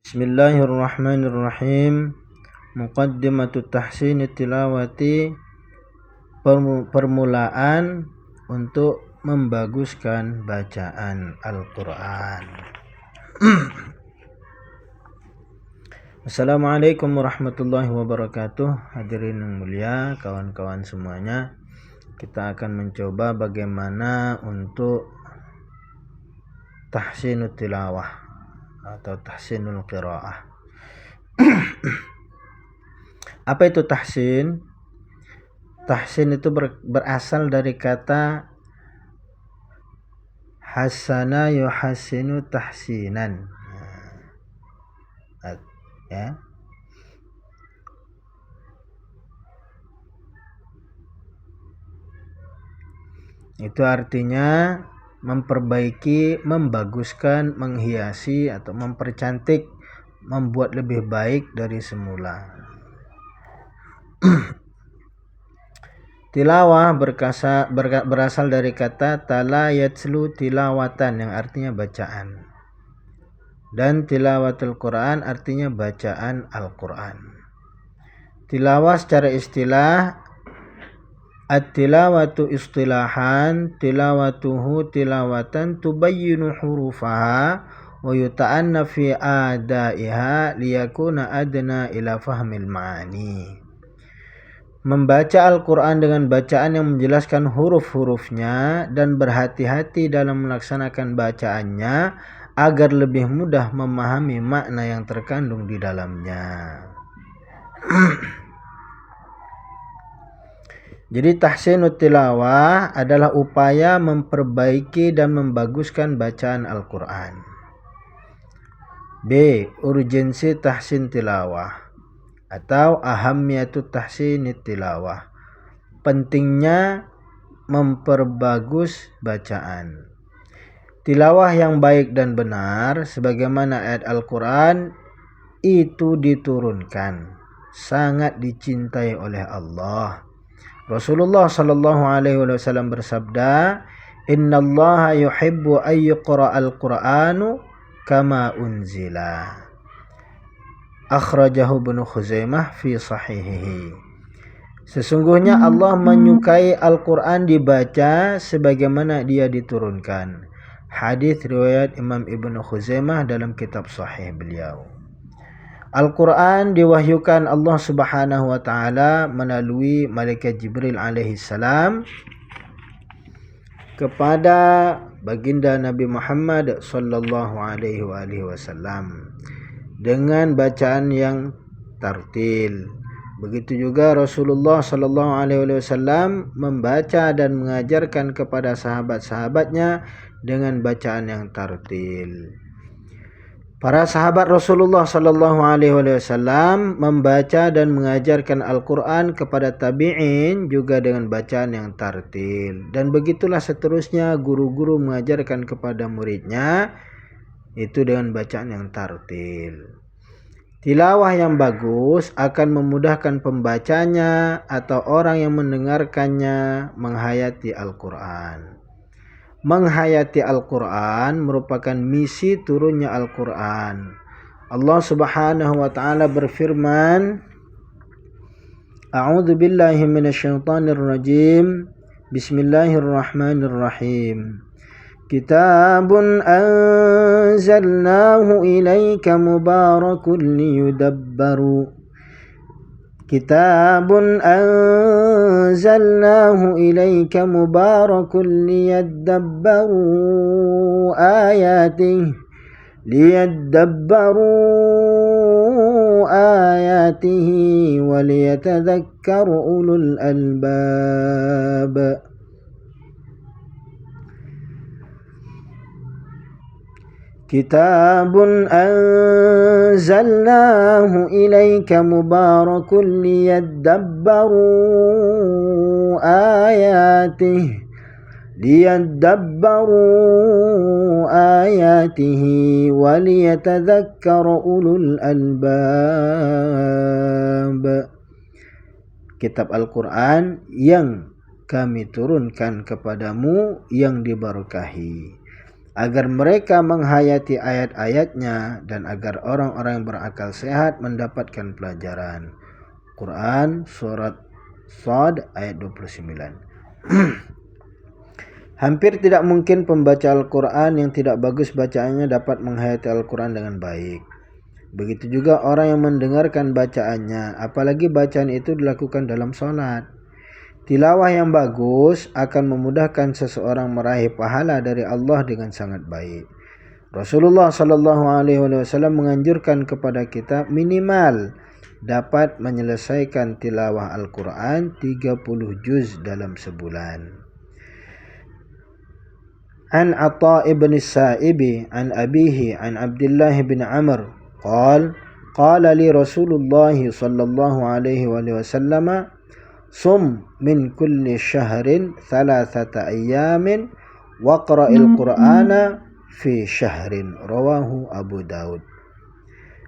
Bismillahirrahmanirrahim. Muqaddimatut tahsin tilawati, permulaan untuk membaguskan bacaan Al-Quran. Assalamualaikum warahmatullahi wabarakatuh. Hadirin yang mulia, kawan-kawan semuanya, kita akan mencoba bagaimana untuk tahsinut tilawah atau tahsinul qiraah. Apa itu tahsin? Tahsin itu berasal dari kata hasana yuhasinu tahsinan. Ya. Itu artinya memperbaiki, membaguskan, menghiasi atau mempercantik, membuat lebih baik dari semula. Tilawah berasal dari kata tala yatslu tilawatan, yang artinya bacaan. Dan tilawatul Quran artinya bacaan Al-Quran. Tilawah secara istilah, at-tilawatu istilahan, tilawatuhu tilawatan tubayyinu hurufaha wa yuta'anna fi adaiha liyakuna adna ila fahmil ma'ani. Membaca Al-Quran dengan bacaan yang menjelaskan huruf-hurufnya dan berhati-hati dalam melaksanakan bacaannya agar lebih mudah memahami makna yang terkandung di dalamnya. Jadi tahsinut tilawah adalah upaya memperbaiki dan membaguskan bacaan Al-Quran. B. Urgensi tahsin tilawah atau ahammiyatut tahsinit tilawah, pentingnya memperbagus bacaan. Tilawah yang baik dan benar sebagaimana ayat Al-Quran itu diturunkan, sangat dicintai oleh Allah. Rasulullah sallallahu alaihi wasallam bersabda, "Innallaha yuhibbu ay yuqra'al Qur'anu kama unzila." Akhrajahu Ibnu Khuzaimah fi sahihihi. Sesungguhnya Allah menyukai Al-Qur'an dibaca sebagaimana dia diturunkan. Hadis riwayat Imam Ibnu Khuzaimah dalam kitab sahih beliau. Al-Quran diwahyukan Allah subhanahu wa ta'ala melalui malaikat Jibril alaihi salam kepada baginda Nabi Muhammad sallallahu alaihi wasallam dengan bacaan yang tartil. Begitu juga Rasulullah sallallahu alaihi wasallam membaca dan mengajarkan kepada sahabat-sahabatnya dengan bacaan yang tartil. Para sahabat Rasulullah sallallahu alaihi wasallam membaca dan mengajarkan Al-Quran kepada tabi'in juga dengan bacaan yang tartil. Dan begitulah seterusnya guru-guru mengajarkan kepada muridnya itu dengan bacaan yang tartil. Tilawah yang bagus akan memudahkan pembacanya atau orang yang mendengarkannya menghayati Al-Quran. Menghayati Al-Quran merupakan misi turunnya Al-Quran. Allah subhanahu wa ta'ala berfirman, A'udzu billahi minasyaitonir rajim. Bismillahirrahmanirrahim. Kitabun anzalnahu ilaika mubarakun liyudabbaru. Kitabun anzalnahu ilaika mubarakun liyadabbaru ayatihi wa liyatadhakkaru ulul albab. Kitabun anzalnahu ilaika mubarakun liyadabbaru ayatihi wa liyatadhakkara ulul albab. Kitab Al-Quran yang kami turunkan kepadamu yang diberkahi agar mereka menghayati ayat-ayatnya dan agar orang-orang yang berakal sehat mendapatkan pelajaran. Quran surat Shad ayat 29. Hampir tidak mungkin pembaca Al-Quran yang tidak bagus bacaannya dapat menghayati Al-Quran dengan baik. Begitu juga orang yang mendengarkan bacaannya, apalagi bacaan itu dilakukan dalam sholat. Tilawah yang bagus akan memudahkan seseorang meraih pahala dari Allah dengan sangat baik. Rasulullah SAW menganjurkan kepada kita minimal dapat menyelesaikan tilawah Al-Quran 30 juz dalam sebulan. An Atha ibn Sa'ibi an abihi an Abdullah bin Amr qala li Rasulullah sallallahu alaihi wasallam sum min kulli syahrin thalathata ayyamin waqra'il Qur'ana fi syahrin, rawahu Abu Daud.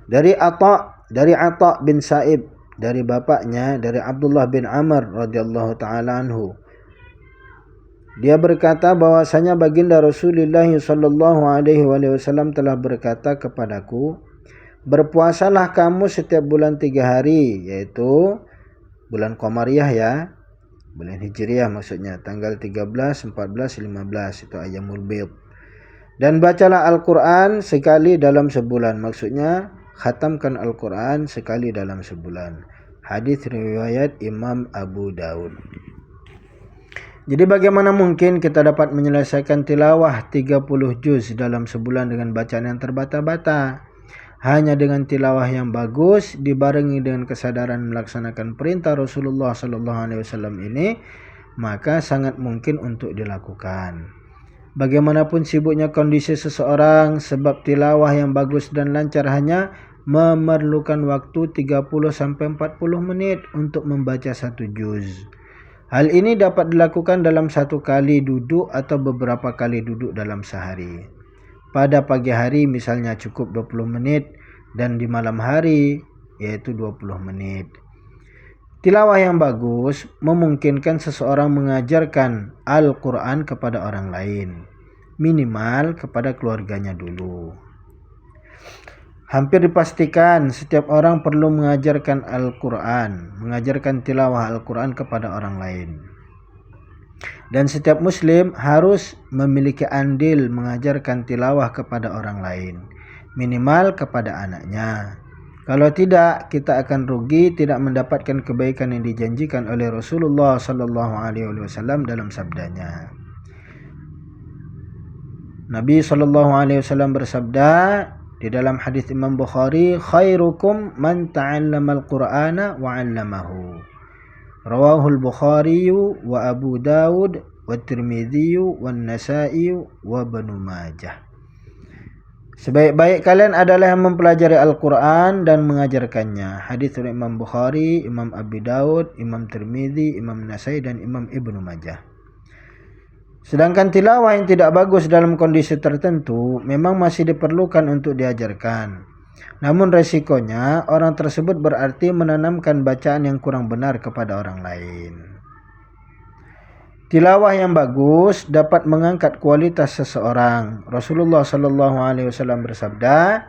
Dari Atha bin Sa'ib, dari bapaknya, dari Abdullah bin Amr radhiyallahu taala anhu, dia berkata bahwasanya baginda Rasulullah sallallahu alaihi wasallam telah berkata kepadaku, berpuasalah kamu setiap bulan 3 hari, yaitu bulan Qamariyah ya, bulan Hijriyah maksudnya, tanggal 13, 14, 15 itu Ayyamul Bid. Dan bacalah Al-Quran sekali dalam sebulan, maksudnya khatamkan Al-Quran sekali dalam sebulan. Hadis riwayat Imam Abu Daud. Jadi bagaimana mungkin kita dapat menyelesaikan tilawah 30 juz dalam sebulan dengan bacaan yang terbata-bata? Hanya dengan tilawah yang bagus dibarengi dengan kesadaran melaksanakan perintah Rasulullah SAW ini, maka sangat mungkin untuk dilakukan. Bagaimanapun sibuknya kondisi seseorang, sebab tilawah yang bagus dan lancar hanya memerlukan waktu 30-40 menit untuk membaca 1 juz. Hal ini dapat dilakukan dalam 1 kali duduk atau beberapa kali duduk dalam sehari. Pada pagi hari misalnya cukup 20 menit dan di malam hari yaitu 20 menit. Tilawah yang bagus memungkinkan seseorang mengajarkan Al-Quran kepada orang lain, minimal kepada keluarganya dulu. Hampir dipastikan setiap orang perlu mengajarkan Al-Quran, mengajarkan tilawah Al-Quran kepada orang lain. Dan setiap muslim harus memiliki andil mengajarkan tilawah kepada orang lain, minimal kepada anaknya. Kalau tidak, kita akan rugi tidak mendapatkan kebaikan yang dijanjikan oleh Rasulullah SAW dalam sabdanya. Nabi SAW bersabda di dalam hadis Imam Bukhari, khairukum man ta'allama al-Qur'ana wa 'allamahu. Rawahu al-Bukhari wa Abu Daud wa Tirmidzi wa Nasa'i wa Ibnu Majah. Sebaik-baik kalian adalah yang mempelajari Al-Quran dan mengajarkannya. Hadis dari Imam Bukhari, Imam Abu Daud, Imam Tirmidzi, Imam Nasa'i dan Imam Ibnu Majah. Sedangkan tilawah yang tidak bagus dalam kondisi tertentu memang masih diperlukan untuk diajarkan. Namun resikonya orang tersebut berarti menanamkan bacaan yang kurang benar kepada orang lain. Tilawah yang bagus dapat mengangkat kualitas seseorang. Rasulullah SAW bersabda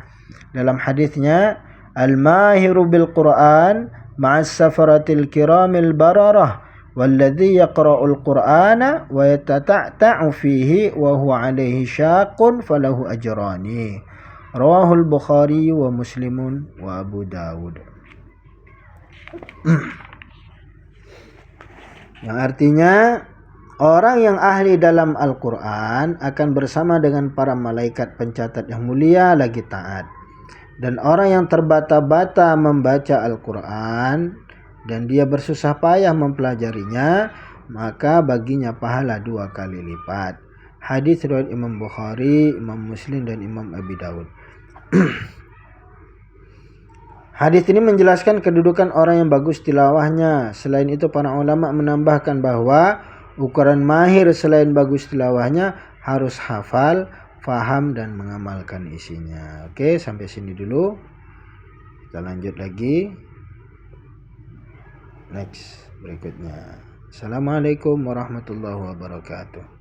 dalam hadisnya, al-mahiru bil Quran ma'as safaratil kiramil bararah والذي يقرأ القرآن ويتتعتع فيه وهو عليه شاق فله أجران رواه البخاري ومسلم وأبو داود. Yang artinya orang yang ahli dalam Al-Quran akan bersama dengan para malaikat pencatat yang mulia lagi taat. Dan orang yang terbata-bata membaca Al-Quran dan dia bersusah payah mempelajarinya, maka baginya pahala 2 kali lipat. Hadis riwayat Imam Bukhari, Imam Muslim dan Imam Abi Daud. Hadis ini menjelaskan kedudukan orang yang bagus tilawahnya. Selain itu para ulama menambahkan bahwa ukuran mahir selain bagus tilawahnya harus hafal, faham dan mengamalkan isinya. Oke, sampai sini dulu. Kita lanjut lagi. Next berikutnya. Assalamualaikum warahmatullahi wabarakatuh.